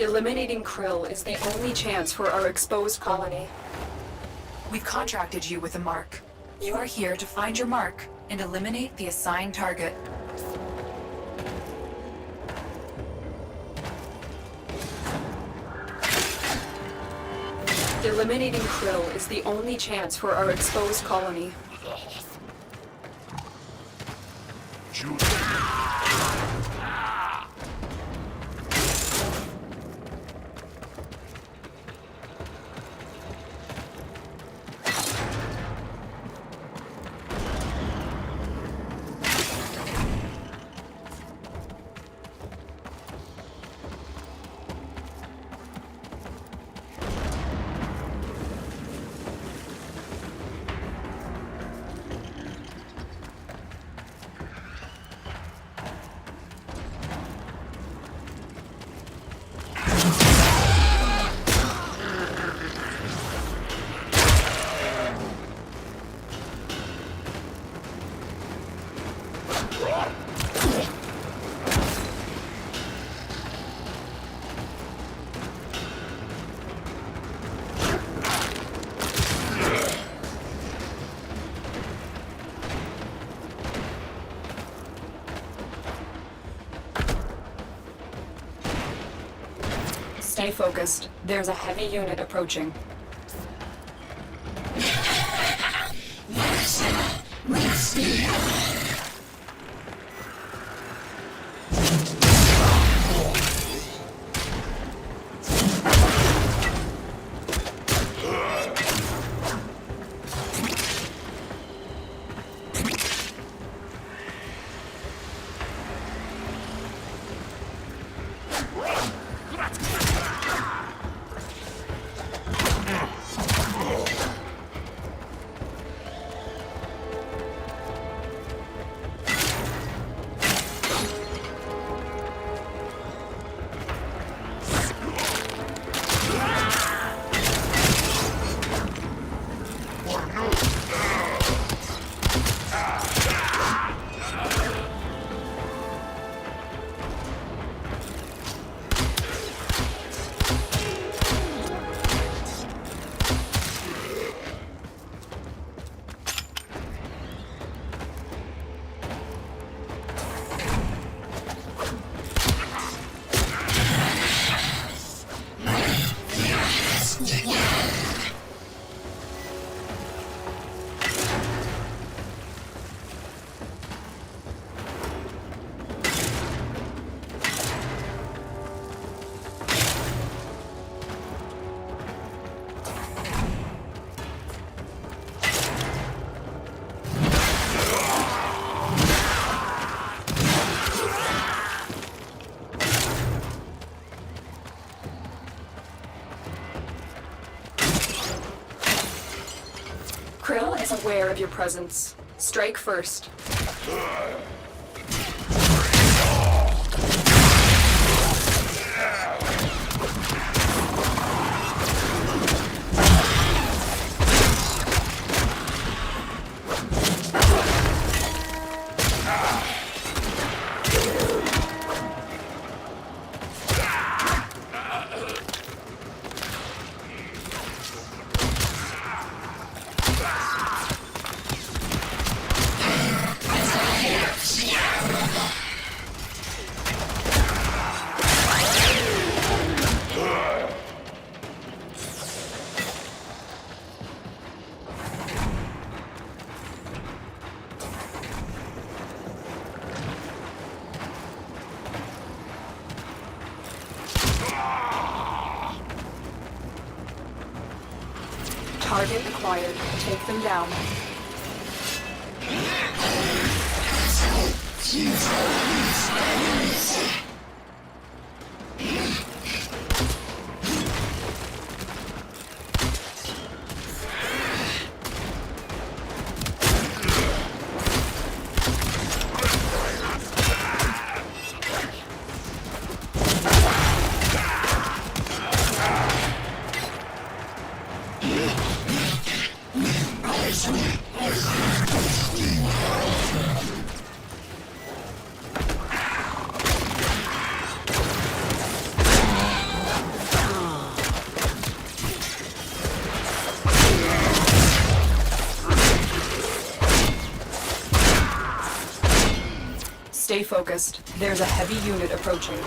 Eliminating Krill is the only chance for our exposed colony. We've contracted you with a mark. You are here to find your mark and eliminate the assigned target. Eliminating Krill is the only chance for our exposed colony. Stay focused. There's a heavy unit approaching. Krill is aware of your presence. Strike first. Target acquired. Take them down. Stay focused. There's a heavy unit approaching.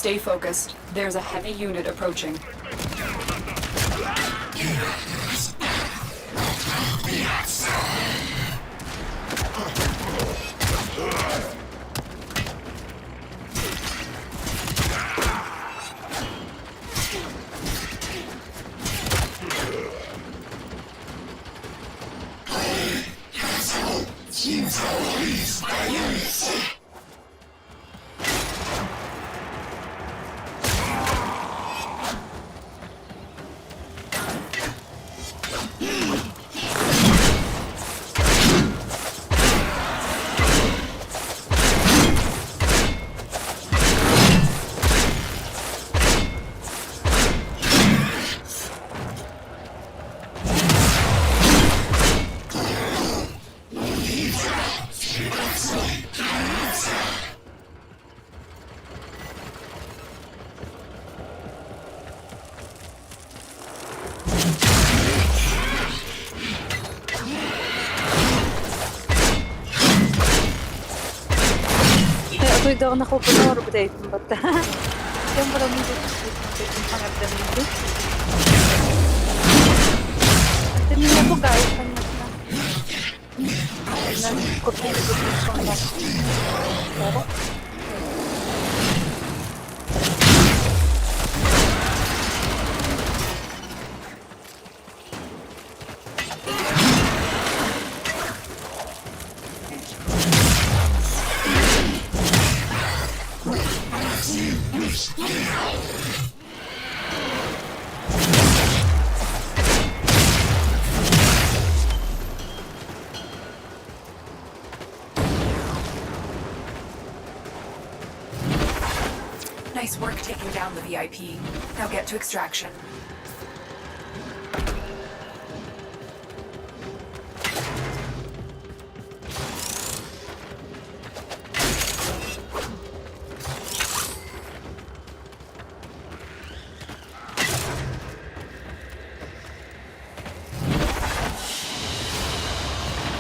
Stay focused. There's a heavy unit approaching. Dito ako nakupunor بداية المبتة يوم بلا من دي محمد دميدو تنين أبو قاعد فنسنا كوكي Nice work taking down the VIP. Now get to extraction.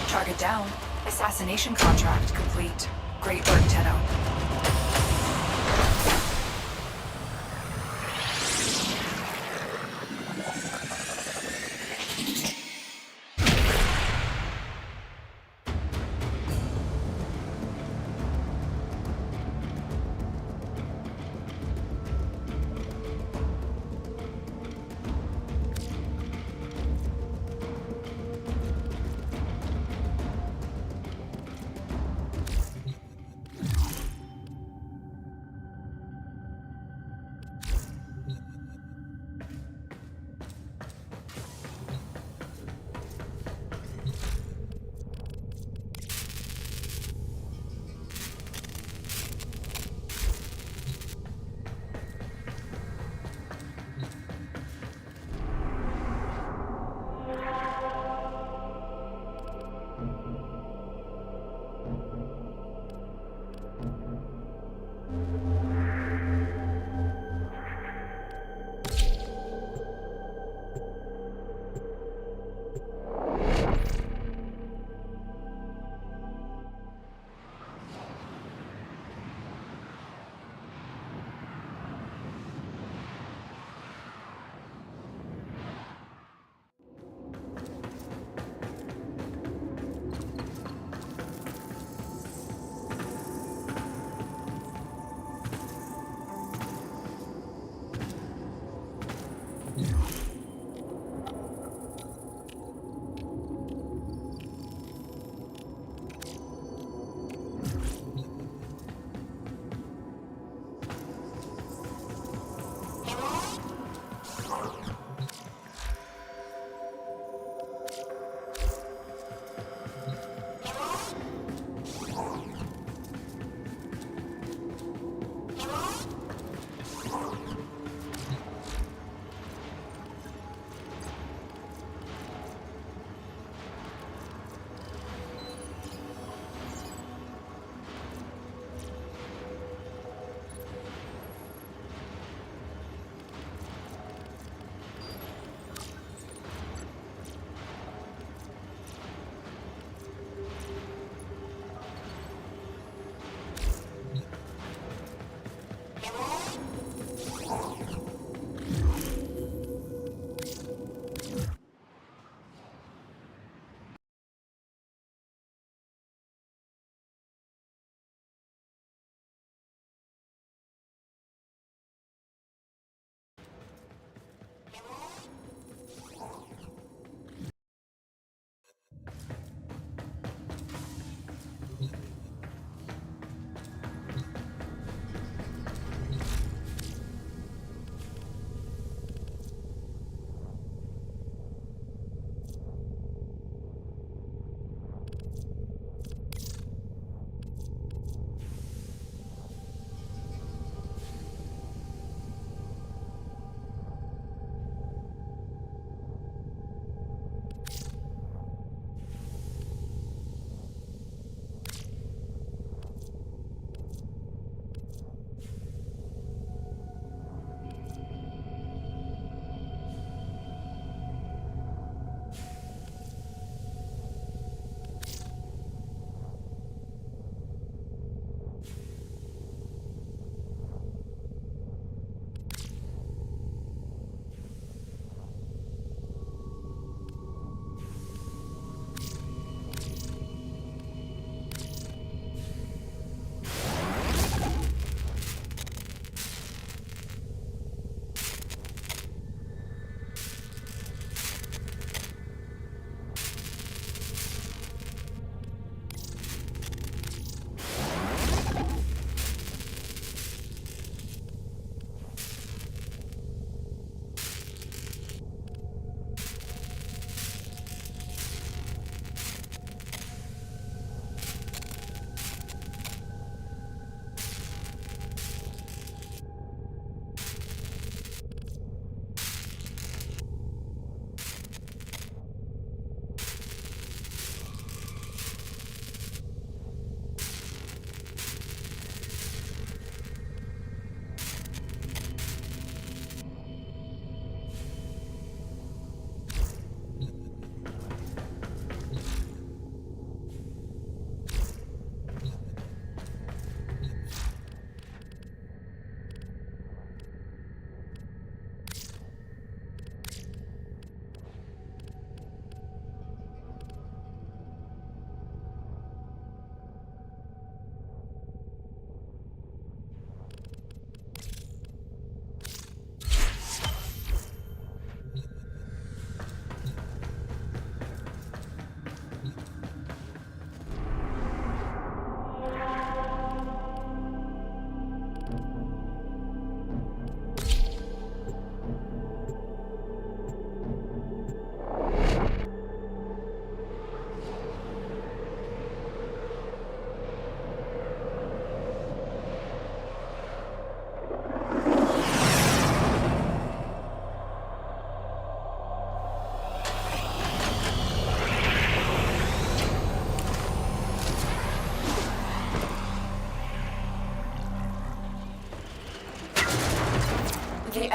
Target down. Assassination contract complete. Great work, Tenno.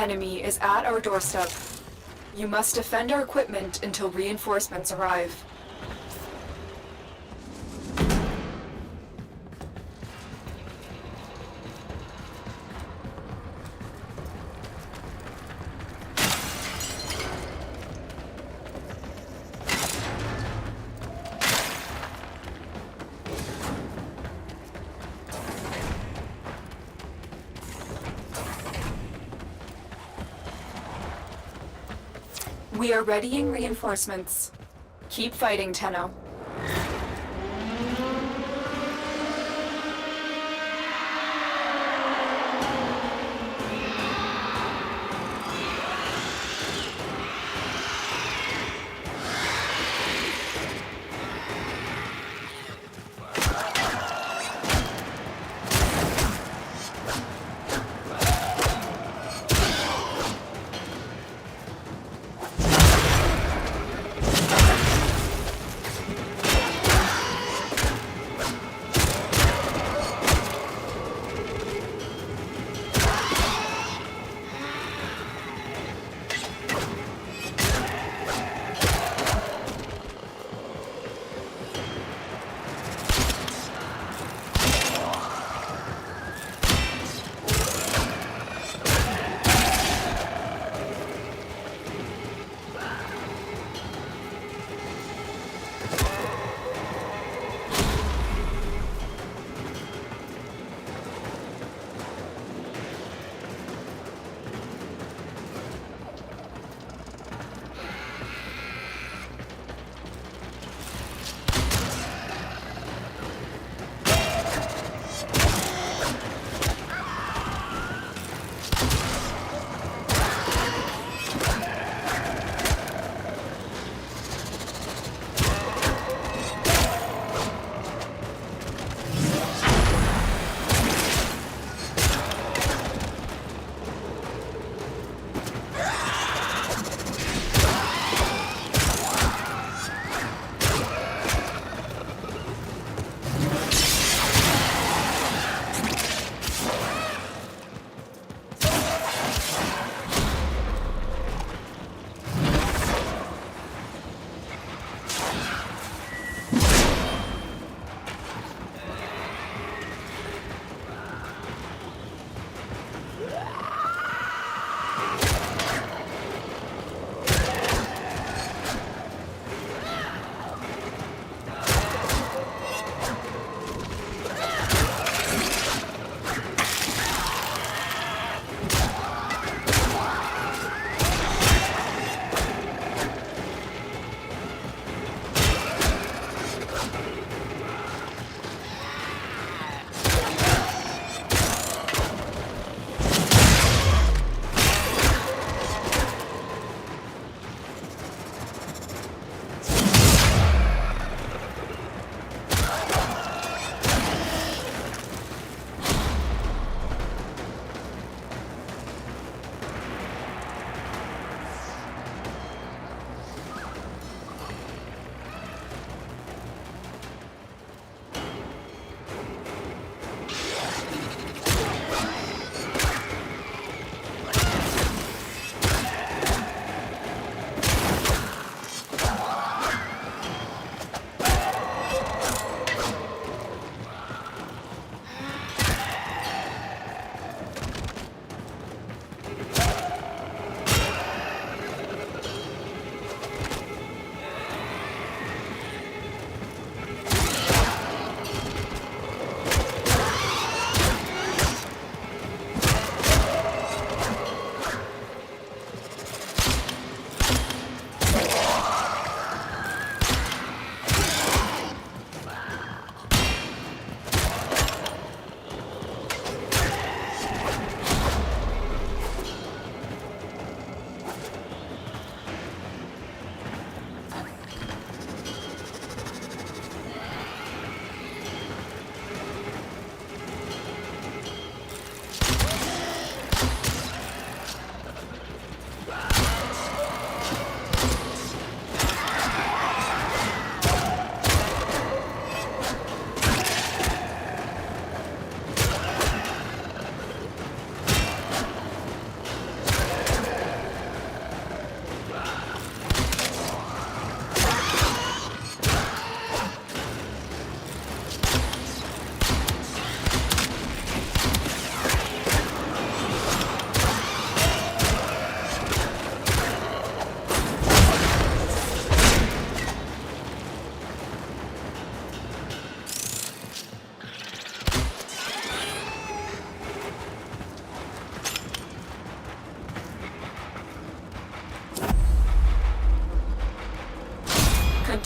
enemy is at our doorstep. You must defend our equipment until reinforcements arrive. We are readying reinforcements. Keep fighting, Tenno.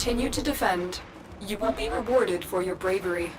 continue to defend, you will be rewarded for your bravery.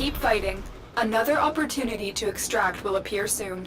Keep fighting. Another opportunity to extract will appear soon.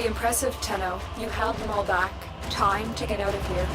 Very impressive, Tenno. You held them all back. Time to get out of here.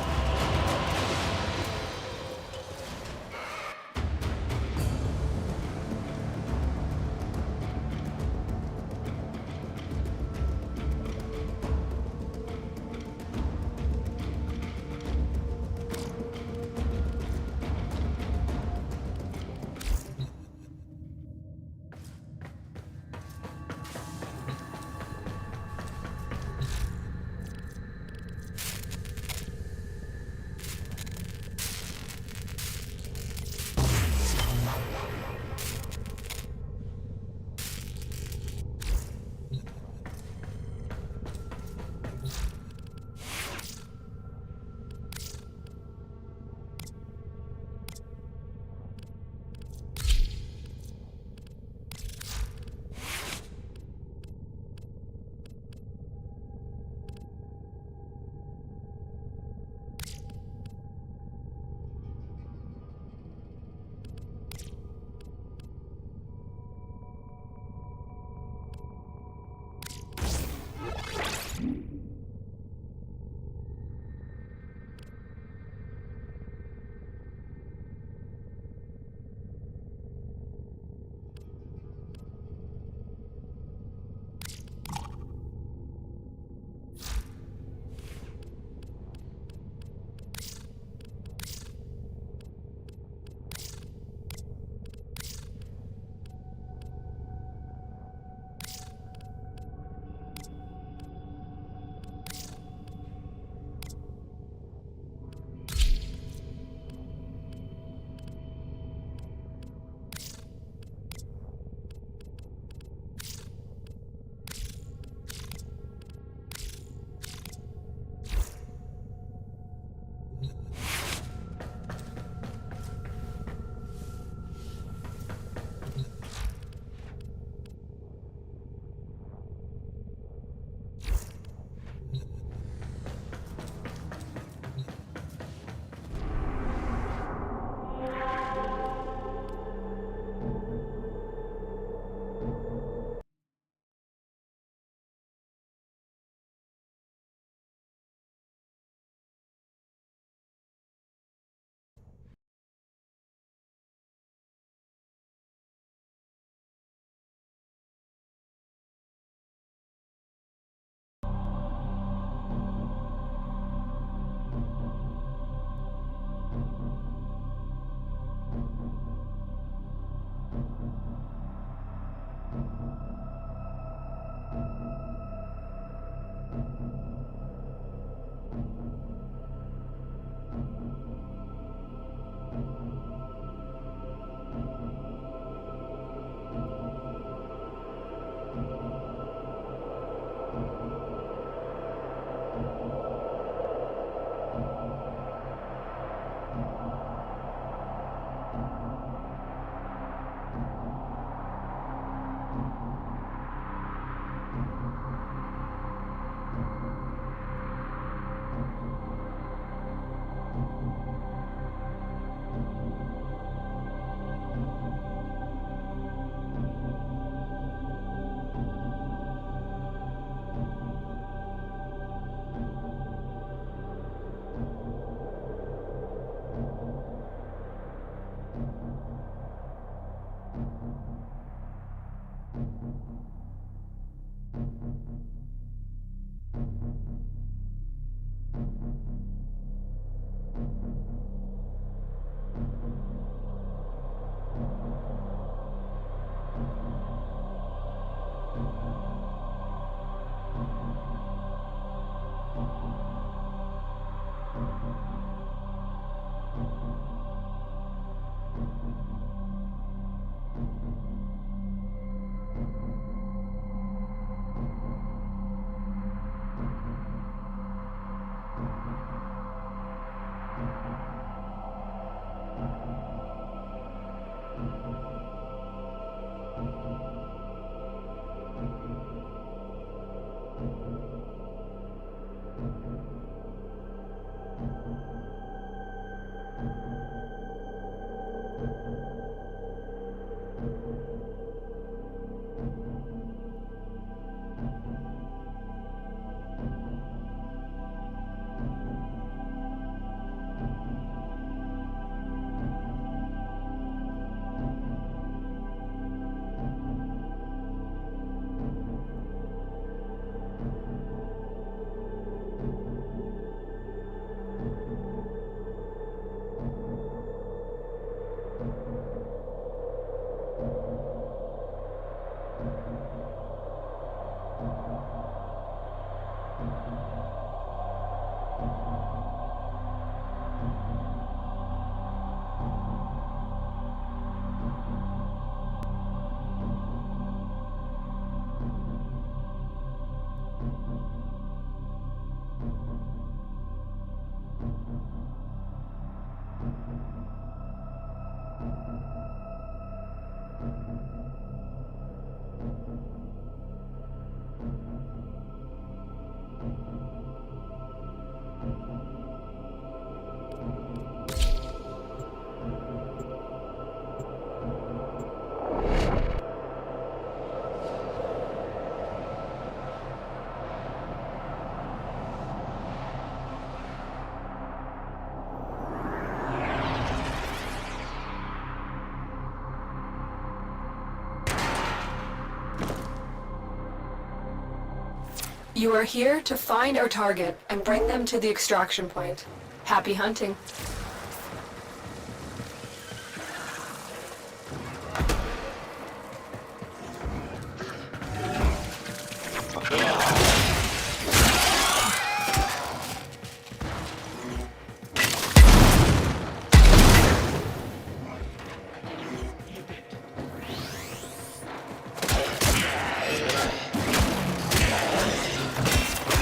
You are here to find our target and bring them to the extraction point. Happy hunting.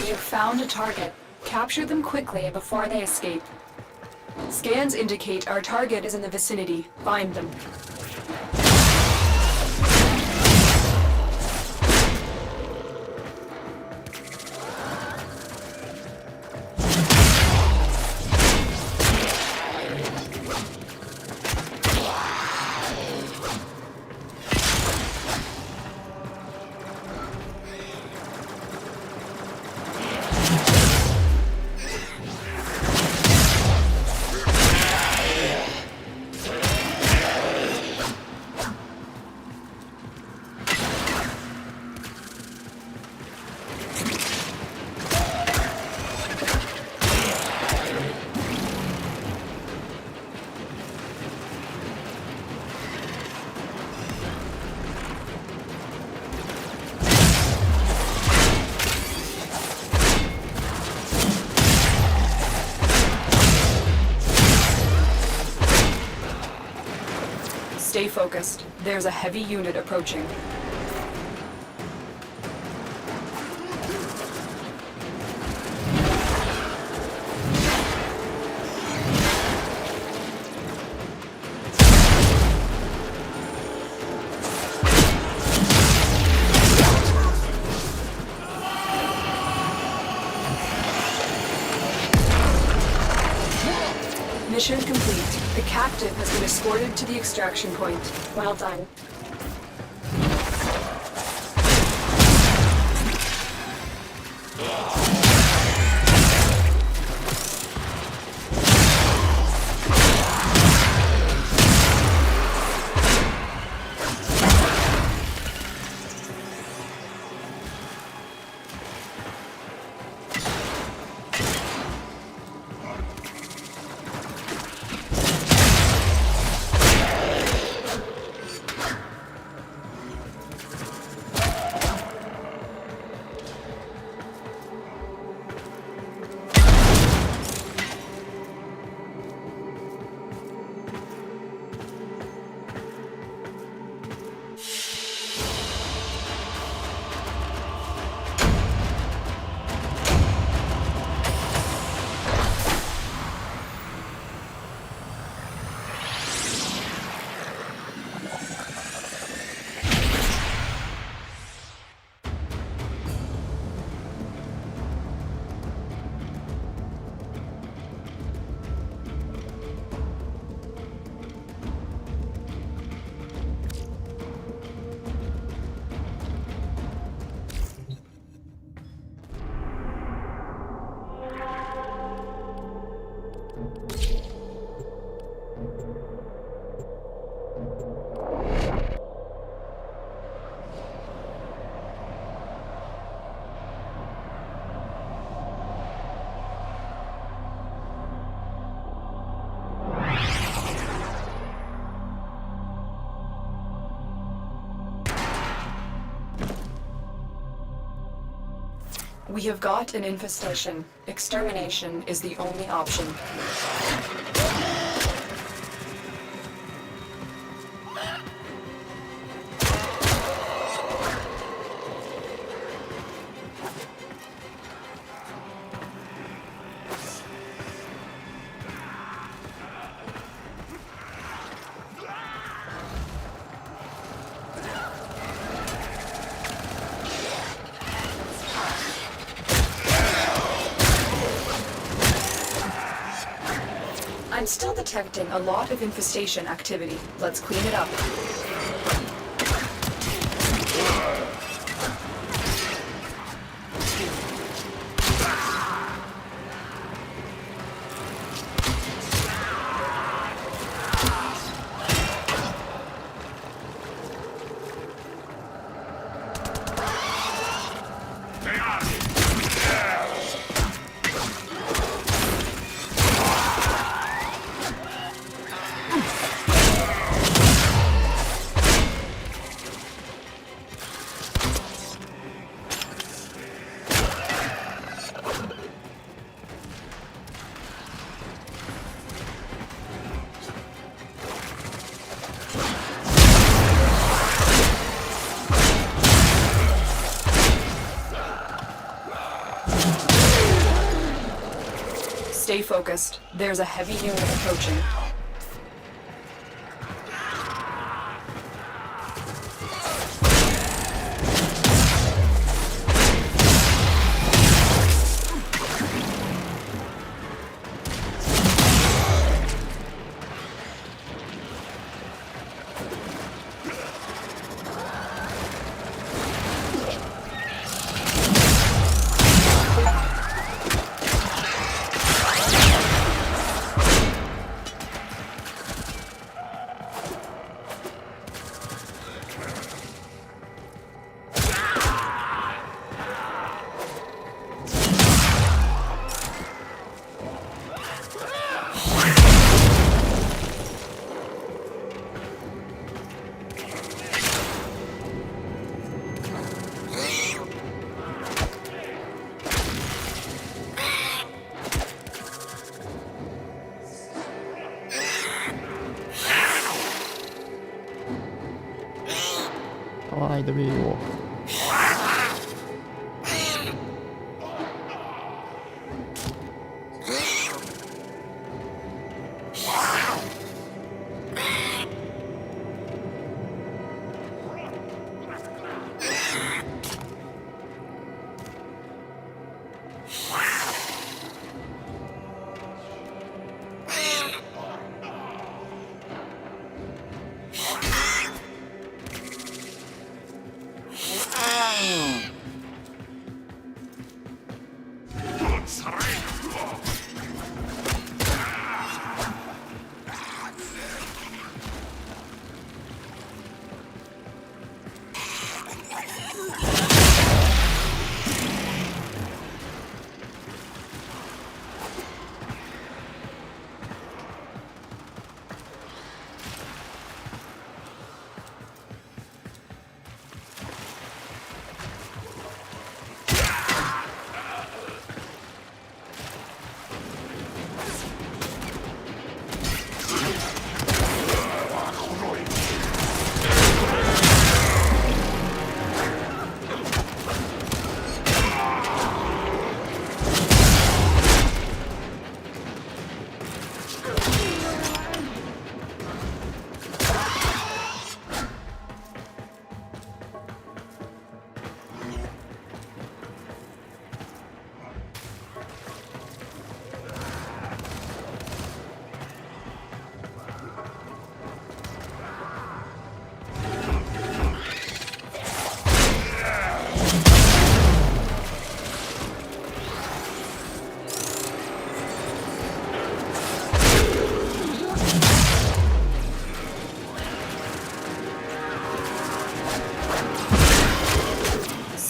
You found a target. Capture them quickly before they escape. Scans indicate our target is in the vicinity. Find them. Stay focused. There's a heavy unit approaching. Mission complete. The captive has been escorted to the extraction point. Well done. We have got an infestation. Extermination is the only option. still detecting a lot of infestation activity. Let's clean it up. Stay focused. There's a heavy unit approaching. Ai, dovevo.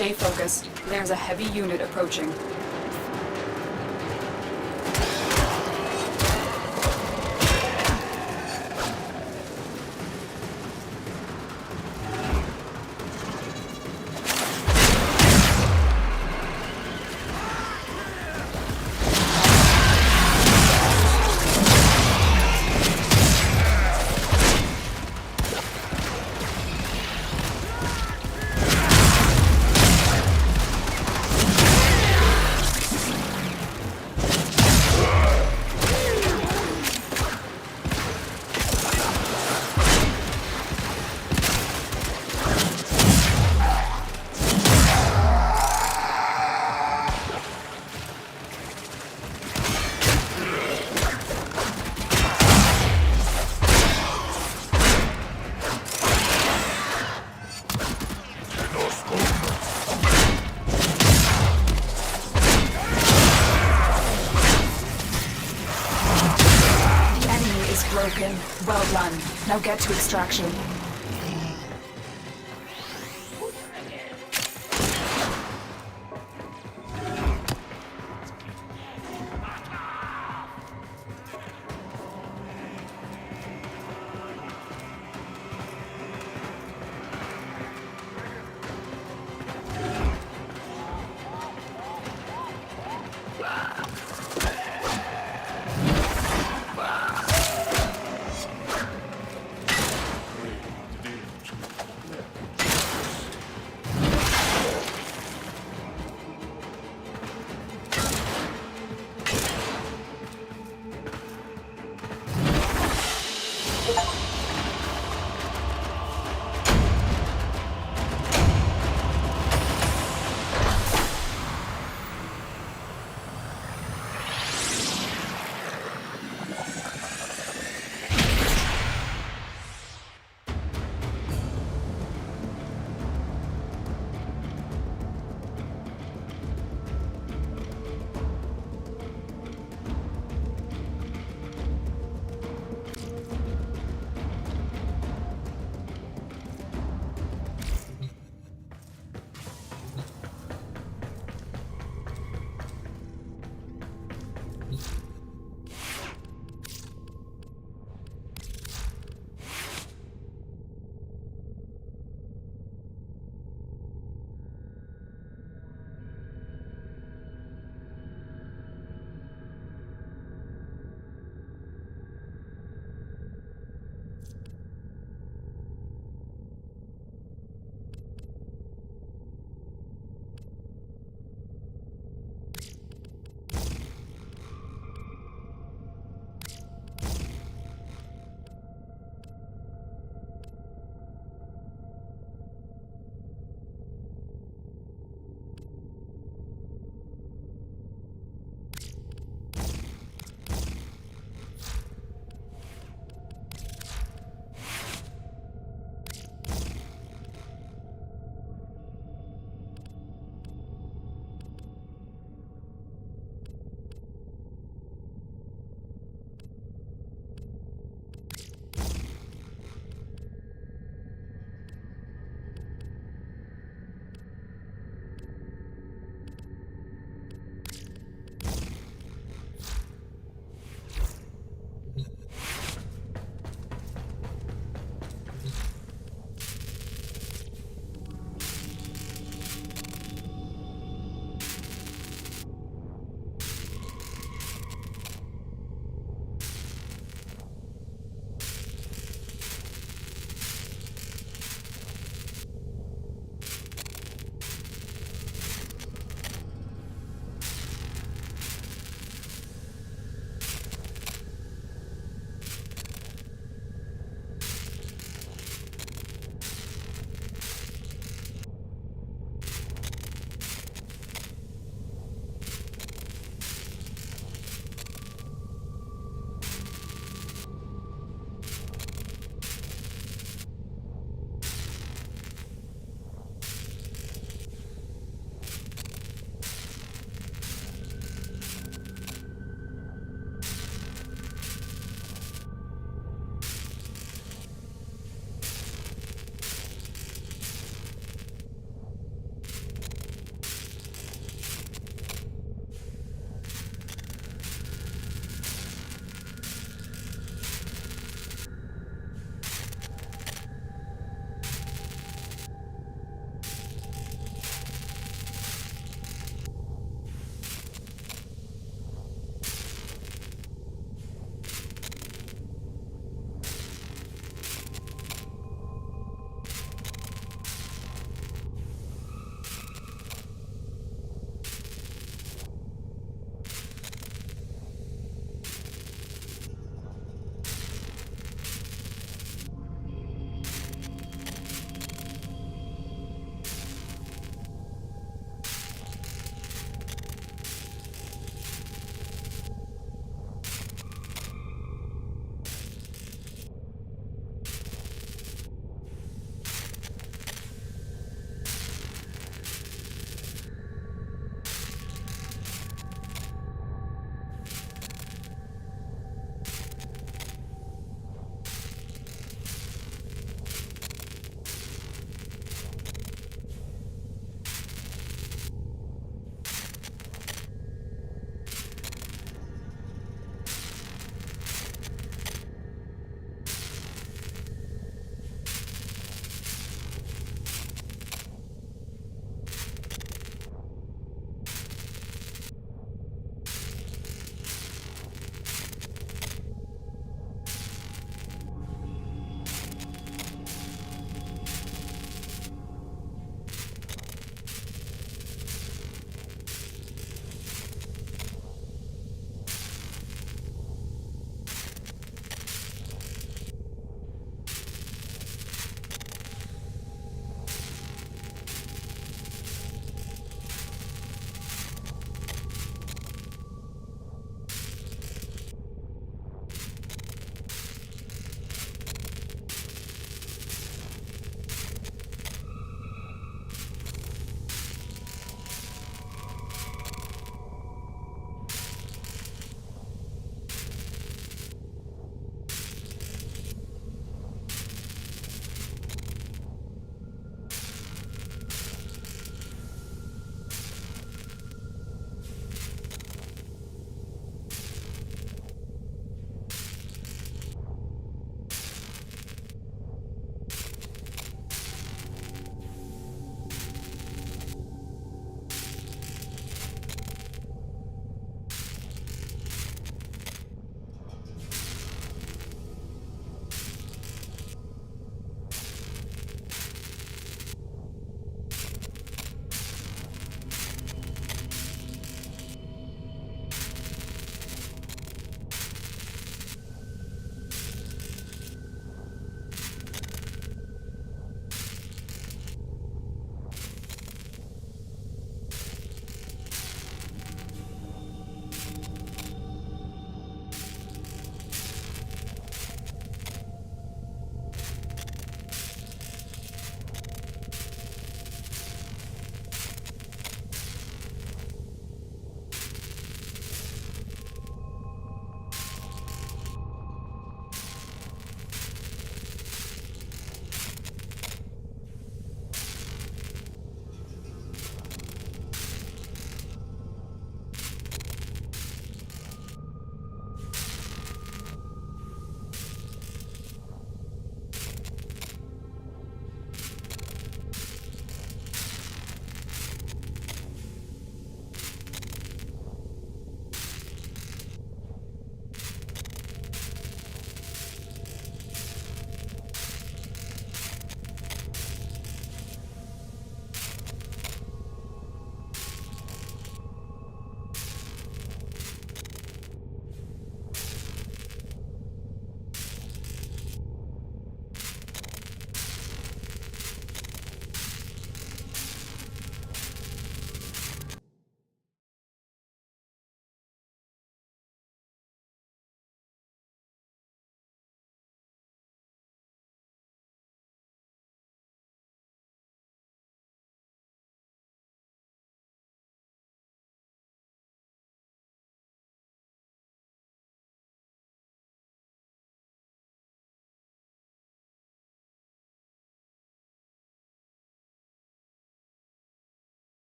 Stay focused. There's a heavy unit approaching. Well done. Now get to extraction.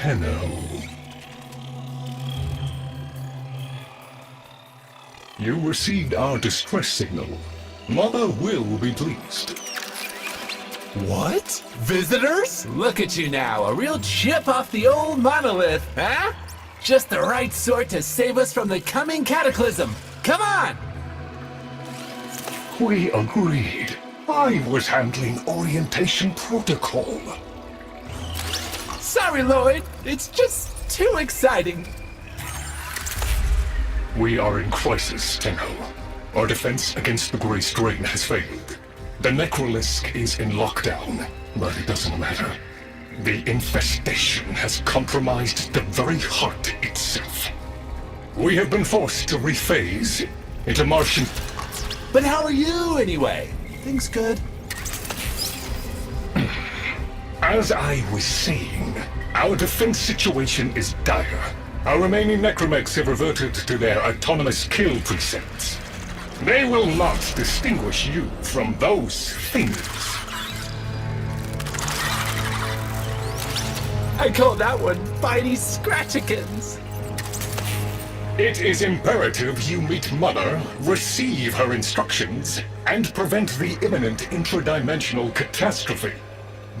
Tenno. You received our distress signal. Mother will be pleased. What? Visitors? Look at you now, a real chip off the old monolith, huh? Just the right sort to save us from the coming cataclysm. Come on! We agreed. I was handling orientation protocol. Sorry, Lloyd. It's just too exciting. We are in crisis, Tenno. Our defense against the Grey Strain has failed. The Necrolisk is in lockdown, but it doesn't matter. The infestation has compromised the very heart itself. We have been forced to rephase into Martian... But how are you, anyway? Things good? As I was saying, our defense situation is dire. Our remaining necromechs have reverted to their autonomous kill precepts. They will not distinguish you from those things. I call that one Bitey Scratchikins. It is imperative you meet Mother, receive her instructions, and prevent the imminent intradimensional catastrophe.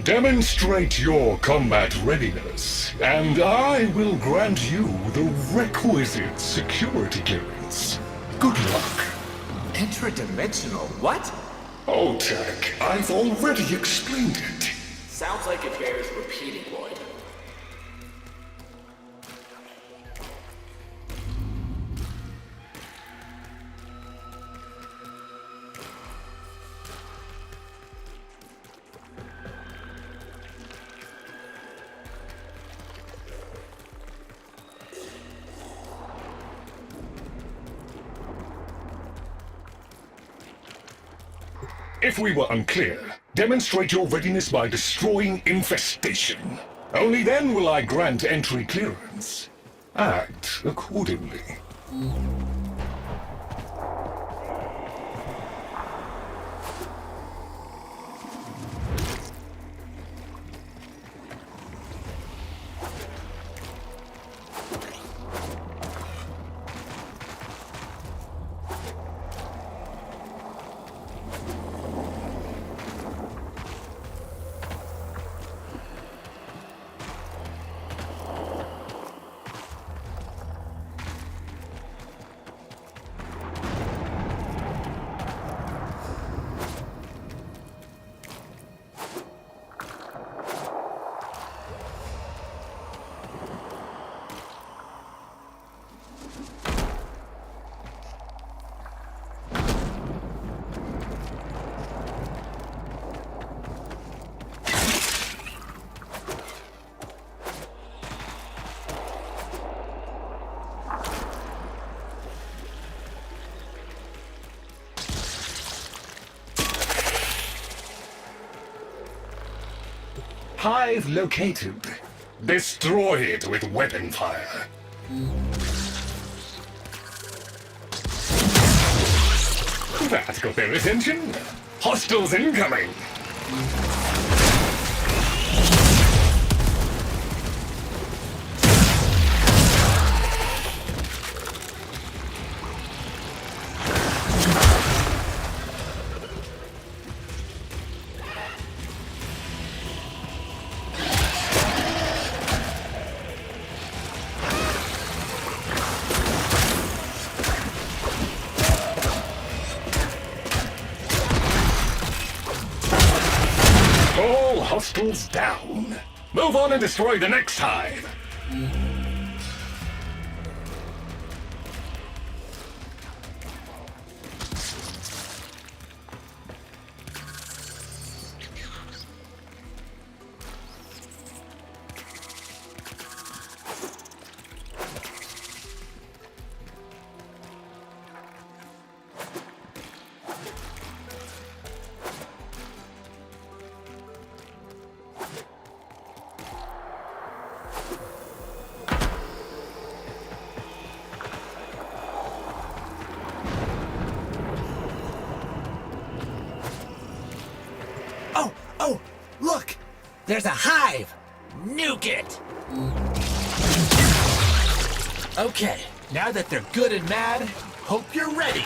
Demonstrate your combat readiness, and I will grant you the requisite security clearance. Good luck. Intradimensional what? Oh, Tech, I've already explained it. Sounds like it bears repeating, Lloyd. If we were unclear, demonstrate your readiness by destroying infestation. Only then will I grant entry clearance. Act accordingly. Hive located. Destroy it with weapon fire. That got their attention. Hostiles incoming. hostiles down. Move on and destroy the next hive. Oh, look! There's a hive! Nuke it! Okay, now that they're good and mad, hope you're ready!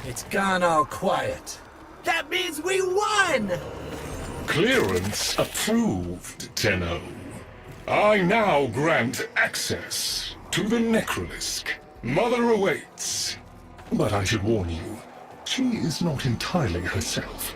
It's gone all quiet. That means we won! Clearance approved, Tenno. I now grant access to the Necrolisk. Mother awaits. But I should warn you, she is not entirely herself.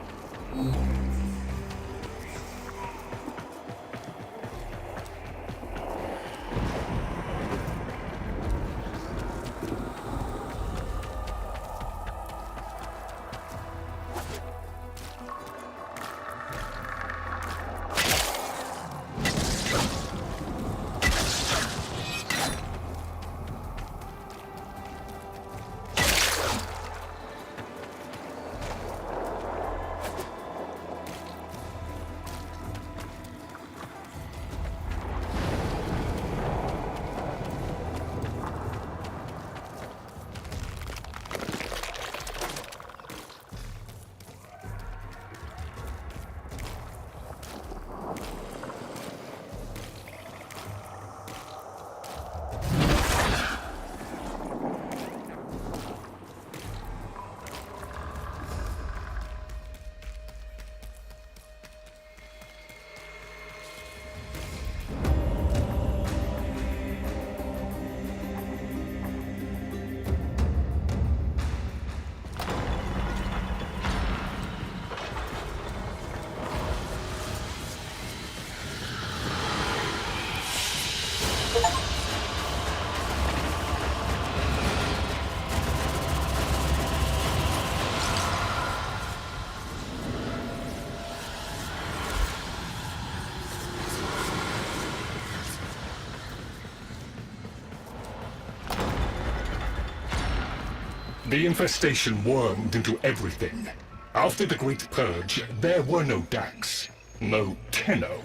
The infestation wormed into everything. After the Great Purge, there were no Dax, no Tenno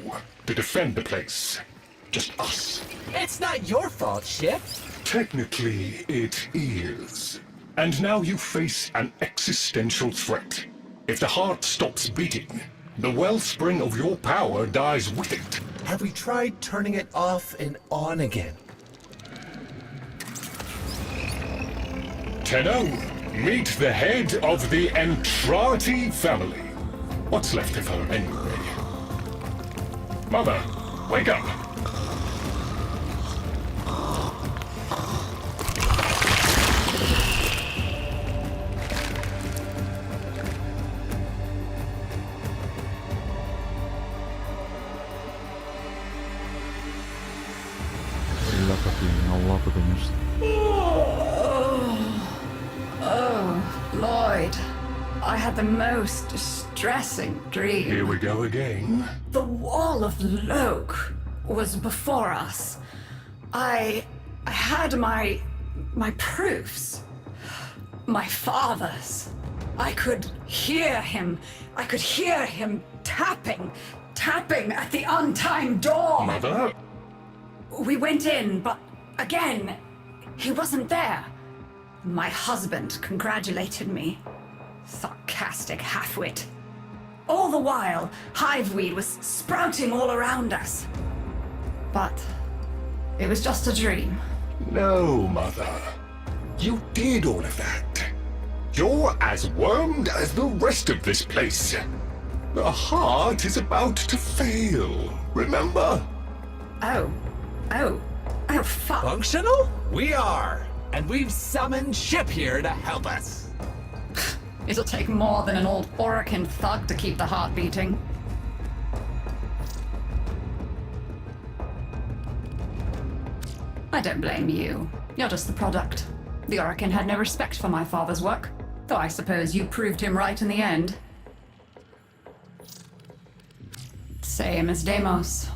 to defend the place. Just us. It's not your fault, Ship. Technically, it is. And now you face an existential threat. If the heart stops beating, the wellspring of your power dies with it. Have we tried turning it off and on again? Tenno, meet the head of the Entrati family. What's left of her, anyway? Mother, wake up! Lloyd, I had the most distressing dream. Here we go again. The Wall of Loke. was before us. I had my proofs. My father's. I could hear him. I could hear him tapping at the untimed door. Mother? We went in, but again, he wasn't there. My husband congratulated me. Sarcastic halfwit. All the while, hiveweed was sprouting all around us. But it was just a dream. No, Mother. You did all of that. You're as wormed as the rest of this place. The heart is about to fail, remember? Oh, fuck. Functional? We are. And we've summoned Ship here to help us. It'll take more than an old Orokin thug to keep the heart beating. I don't blame you. You're just the product. The Orokin had no respect for my father's work, though I suppose you proved him right in the end. Same as Deimos.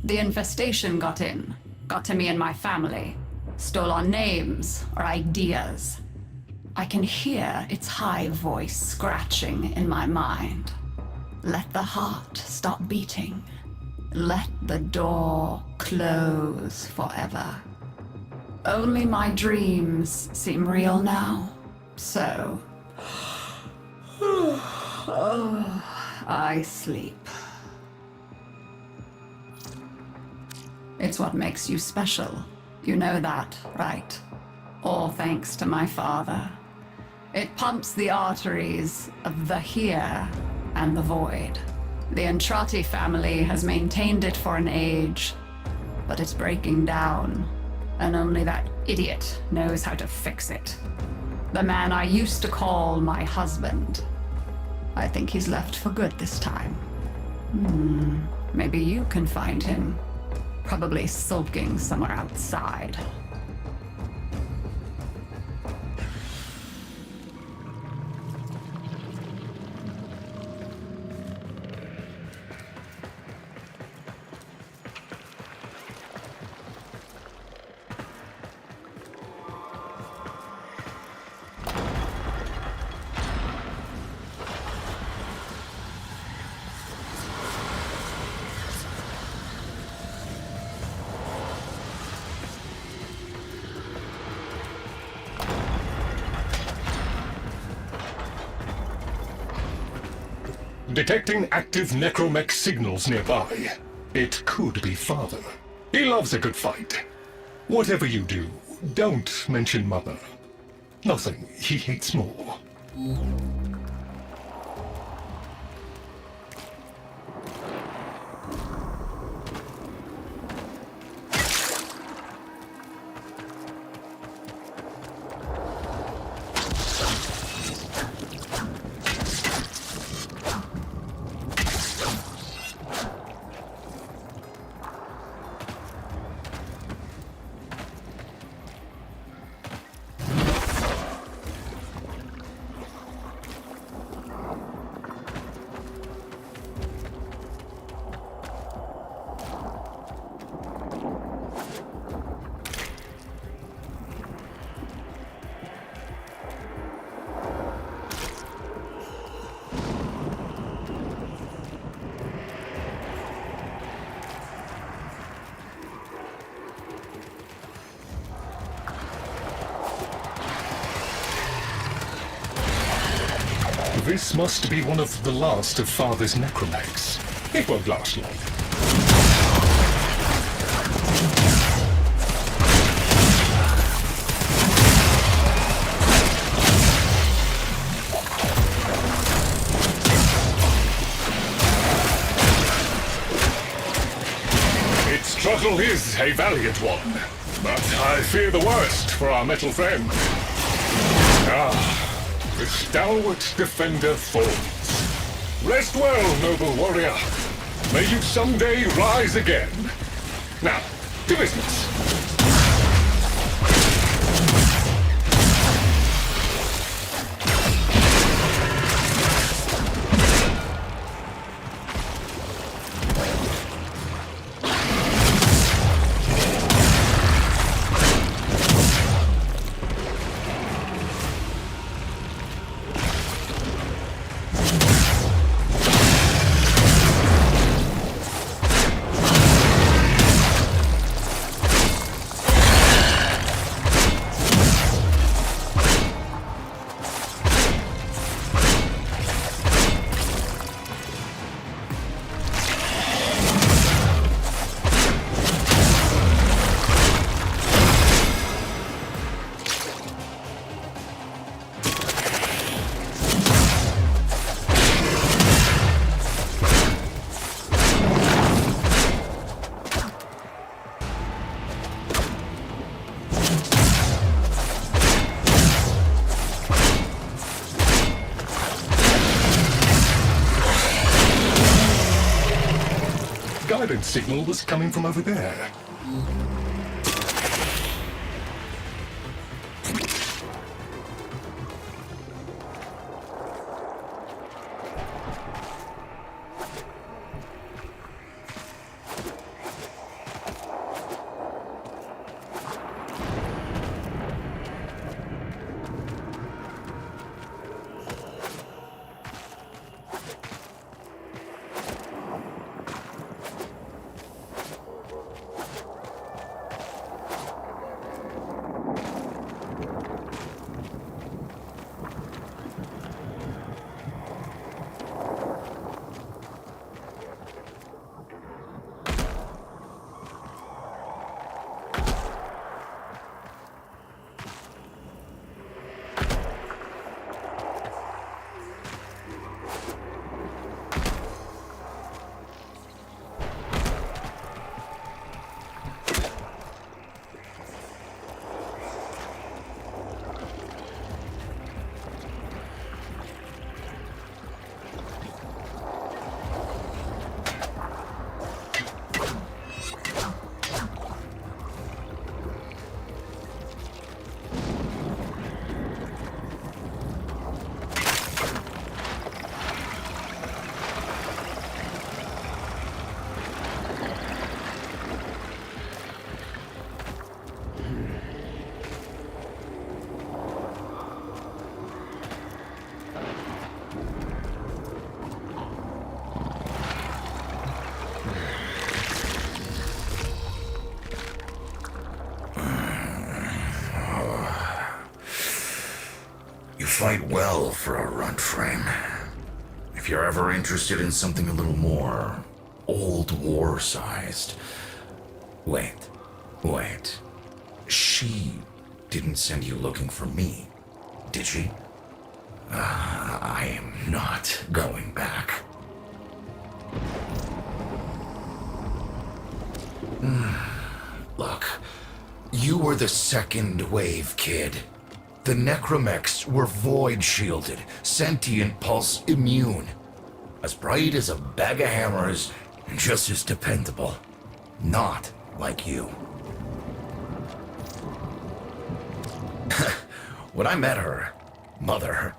The infestation got in. Got to me and my family. Stole our names, our ideas. I can hear its high voice scratching in my mind. Let the heart stop beating. Let the door close forever. Only my dreams seem real now. So... I sleep. It's what makes you special. You know that, right? All thanks to my father. It pumps the arteries of the here and the void. The Entrati family has maintained it for an age, but it's breaking down, and only that idiot knows how to fix it. The man I used to call my husband. I think he's left for good this time. Maybe you can find him. Probably sulking somewhere outside. Detecting active necromech signals nearby. It could be Father. He loves a good fight. Whatever you do, don't mention Mother. Nothing he hates more. This must be one of the last of Father's necromechs. It won't last long. Its struggle is a valiant one, but I fear the worst for our metal friend. The stalwart defender falls. Rest well, noble warrior. May you someday rise again. Now, to business. guidance signal was coming from over there. You fight well for a runt frame. If you're ever interested in something a little more old war-sized... Wait. She didn't send you looking for me, did she? I am not going back. Look, you were the second wave, kid. The Necromechs were void-shielded, sentient pulse immune. As bright as a bag of hammers, and just as dependable. Not like you. When I met her, Mother,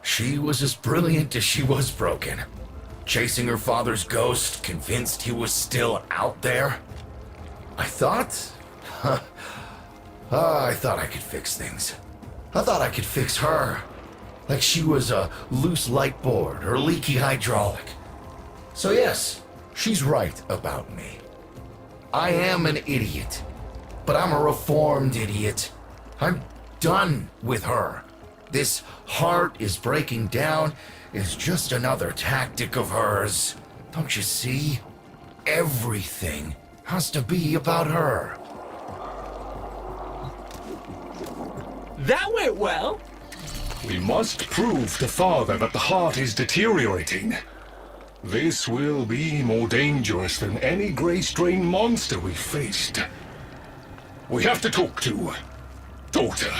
she was as brilliant as she was broken. Chasing her father's ghost, convinced he was still out there. I thought I could fix things. I thought I could fix her. Like she was a loose light board or leaky hydraulic. So yes, she's right about me. I am an idiot, but I'm a reformed idiot. I'm done with her. This heart is breaking down is just another tactic of hers. Don't you see? Everything has to be about her. That went well. We must prove to Father that the heart is deteriorating. This will be more dangerous than any Grey Strain monster we've faced. We have to talk to Daughter.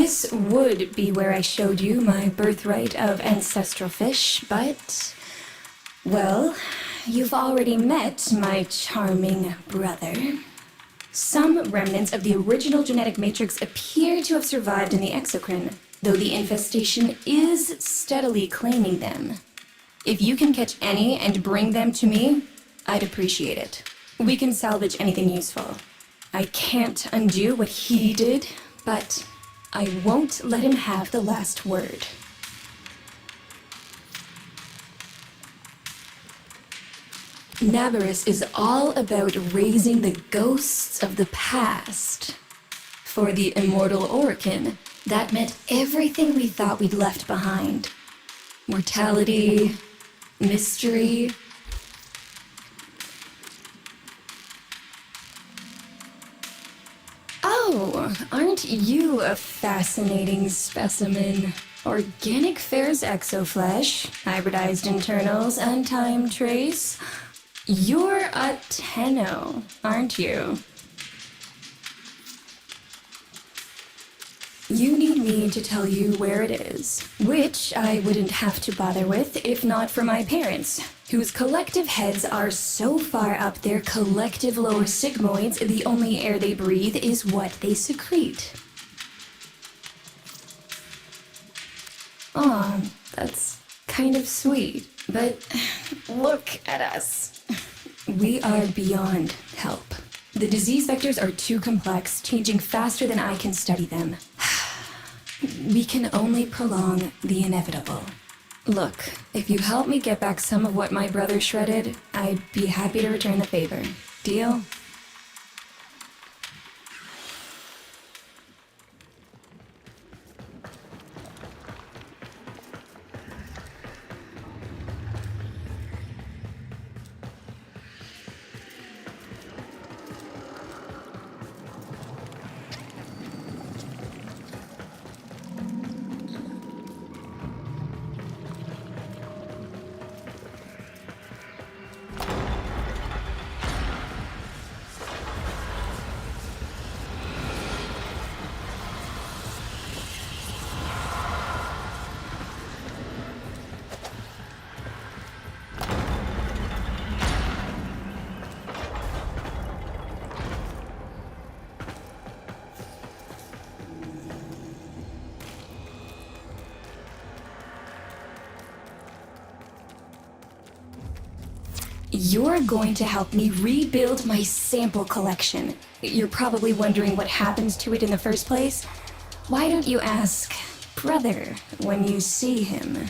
This would be where I showed you my birthright of ancestral fish, but... well, you've already met my charming brother. Some remnants of the original genetic matrix appear to have survived in the exocrine, though the infestation is steadily claiming them. If you can catch any and bring them to me, I'd appreciate it. We can salvage anything useful. I can't undo what he did, but I won't let him have the last word. Navarus is all about raising the ghosts of the past. For the immortal Orokin, that meant everything we thought we'd left behind. Mortality, mystery. Oh, aren't you a fascinating specimen? Organic Fair's exoflesh, hybridized internals, and time trace. You're a Tenno, aren't you? You need me to tell you where it is, which I wouldn't have to bother with if not for my parents, whose collective heads are so far up their collective lower sigmoids the only air they breathe is what they secrete. Aw, that's kind of sweet, but look at us. We are beyond help. The disease vectors are too complex, changing faster than I can study them. We can only prolong the inevitable. Look, if you help me get back some of what my brother shredded, I'd be happy to return the favor. Deal? You're going to help me rebuild my sample collection. You're probably wondering what happens to it in the first place. Why don't you ask brother when you see him?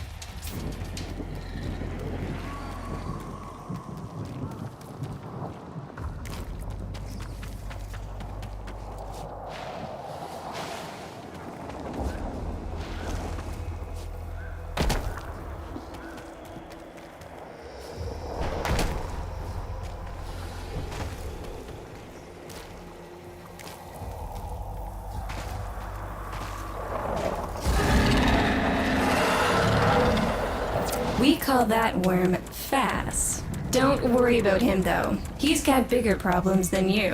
We call that worm Fass. Don't worry about him, though. He's got bigger problems than you.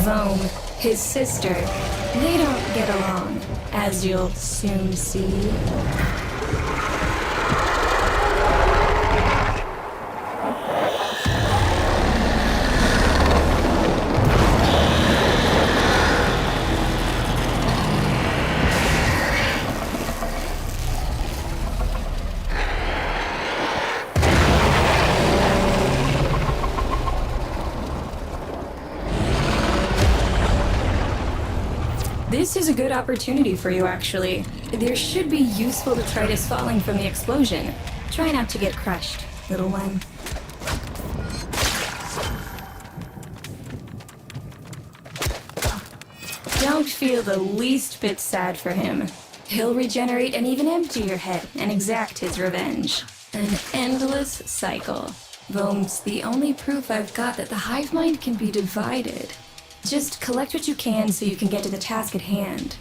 Vome, his sister, they don't get along, as you'll soon see. This is a good opportunity for you, actually. There should be useful detritus falling from the explosion. Try not to get crushed, little one. Don't feel the least bit sad for him. He'll regenerate and even empty your head and exact his revenge. An endless cycle. Vome's the only proof I've got that the hive mind can be divided. Just collect what you can so you can get to the task at hand.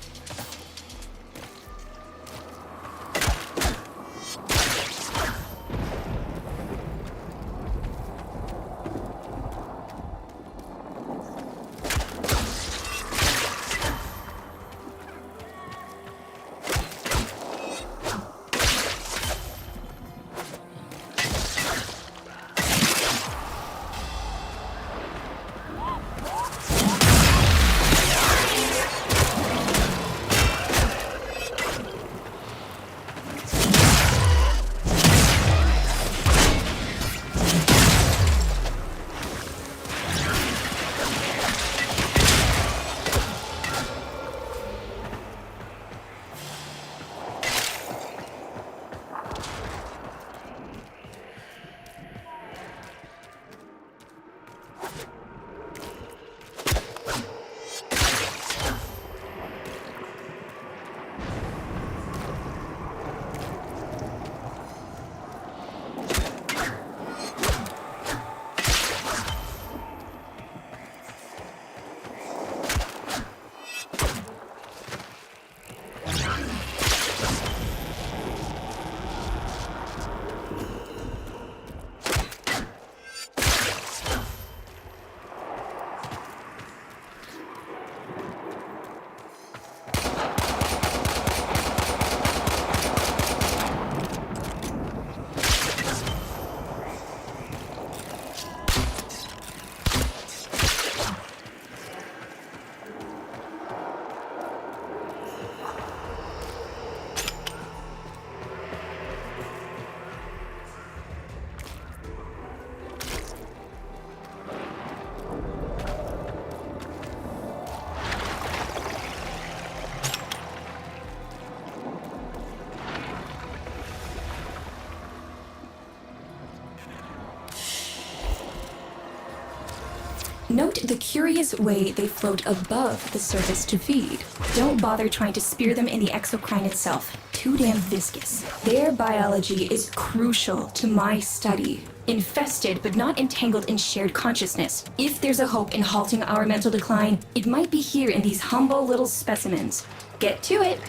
Note the curious way they float above the surface to feed. Don't bother trying to spear them in the exocrine itself. Too damn viscous. Their biology is crucial to my study. Infested but not entangled in shared consciousness. If there's a hope in halting our mental decline, it might be here in these humble little specimens. Get to it!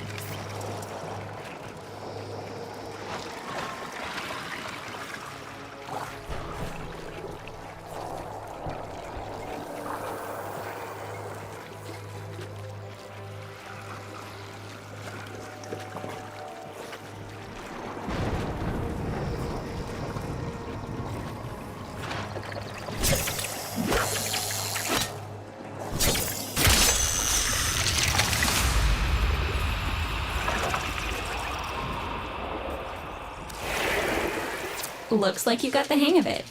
Looks like you got the hang of it.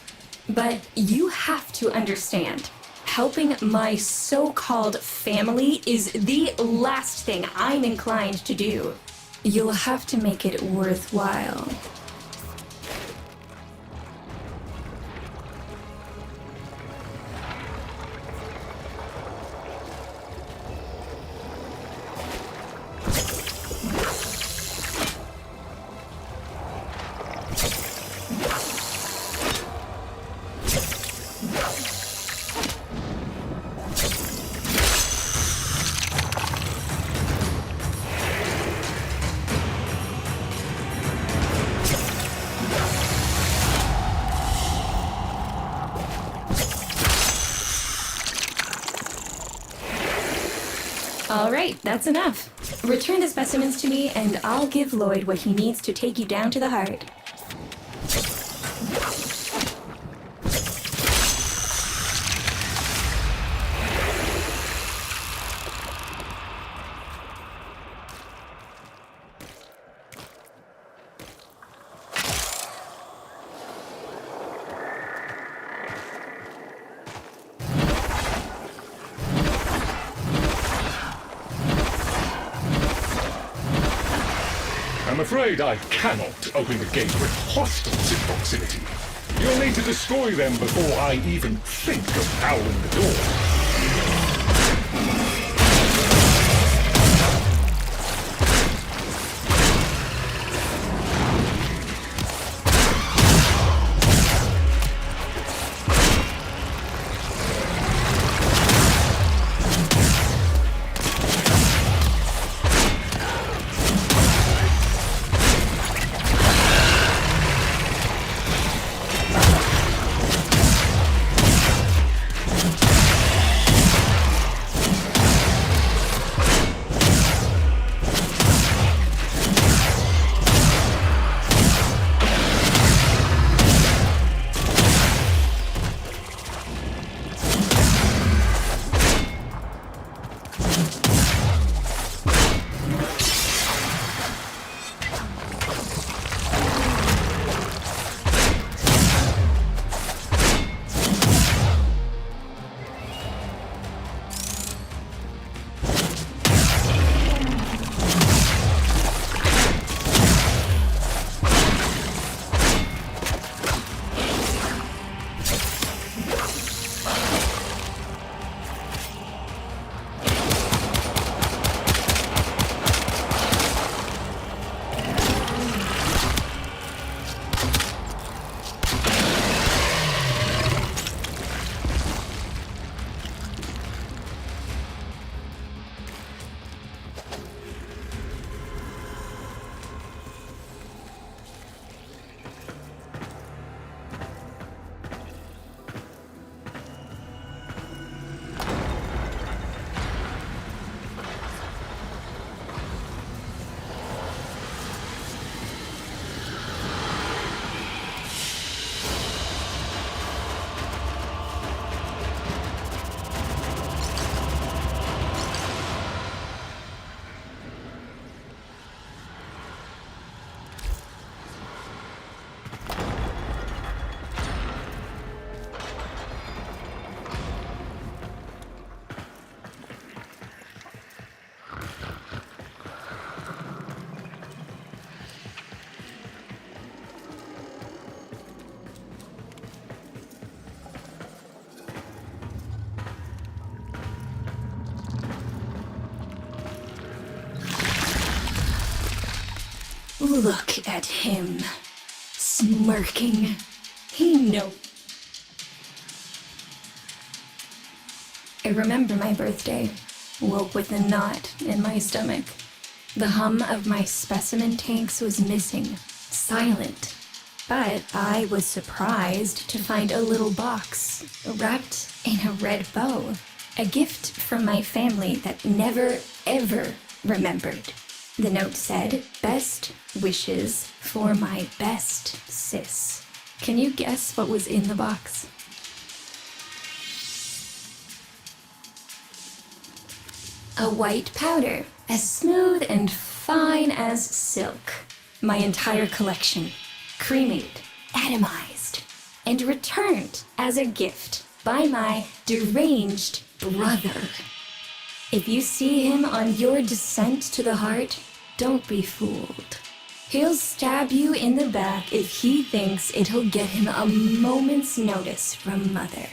But you have to understand, helping my so-called family is the last thing I'm inclined to do. You'll have to make it worthwhile. All right, that's enough. Return the specimens to me, and I'll give Lloyd what he needs to take you down to the heart. I'm afraid I cannot open the gate with hostiles in proximity. You'll need to destroy them before I even think of powering the door. Look at him, smirking. He knows. I remember my birthday. Woke with a knot in my stomach. The hum of my specimen tanks was missing, silent. But I was surprised to find a little box wrapped in a red bow. A gift from my family that never, ever remembered. The note said, "Best wishes for my best sis." Can you guess what was in the box? A white powder, as smooth and fine as silk. My entire collection, cremated, atomized, and returned as a gift by my deranged brother. If you see him on your descent to the heart, don't be fooled. He'll stab you in the back if he thinks it'll get him a moment's notice from Mother.